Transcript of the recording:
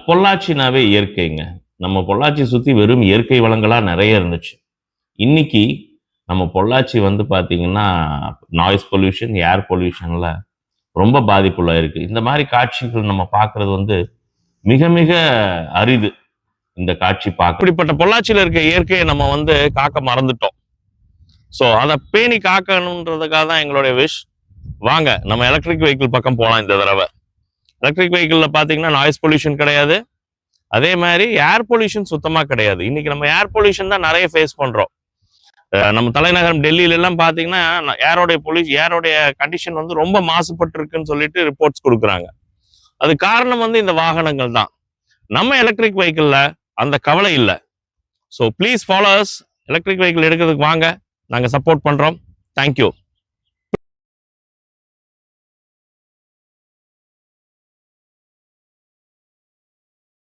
பொள்ளாச்சினாவே இயற்கைங்க. நம்ம பொள்ளாச்சி சுத்தி வெறும் இயற்கை வளங்களா நிறைய இருந்துச்சு. இன்னைக்கு நம்ம பொள்ளாச்சி வந்து பார்த்தீங்கன்னா, நாய்ஸ் பொல்யூஷன், ஏர் பொல்யூஷன்ல ரொம்ப பாதிப்புள்ளாயிருக்கு. இந்த மாரி காட்சிகள் நம்ம பார்க்கறது வந்து மிக மிக அரிது. இந்த காட்சி பார்க்க. இப்படிப்பட்ட பொள்ளாச்சியில இருக்க இயற்கையை நம்ம வந்து காக்க மறந்துட்டோம். ஸோ அதை பேணி காக்கணுன்றதுக்காக தான் எங்களுடைய விஷ். வாங்க நம்ம எலக்ட்ரிக் வெஹிக்கிள் பக்கம் போகலாம் இந்த தடவை. எலக்ட்ரிக் வெஹிக்கிளில் பார்த்தீங்கன்னா நாய்ஸ் பொல்யூஷன் கிடையாது. அதே மாதிரி ஏர் பொல்யூஷன் சுத்தமாக கிடையாது. இன்னைக்கு நம்ம ஏர் பொல்யூஷன் தான் நிறைய ஃபேஸ் பண்ணுறோம். நம்ம தலைநகரம் டெல்லியில எல்லாம் பார்த்தீங்கன்னா ஏரோடைய கண்டிஷன் வந்து ரொம்ப மாசுபட்டு இருக்குன்னு சொல்லிட்டு ரிப்போர்ட்ஸ் கொடுக்குறாங்க. அது காரணம் வந்து இந்த வாகனங்கள் தான். நம்ம எலக்ட்ரிக் வெஹிக்கிளில் அந்த கவலை இல்லை. So please followers, electric vehicle எடுக்கிறதுக்கு வாங்க, நாங்கள் சப்போர்ட் பண்ணுறோம். தேங்க்யூ.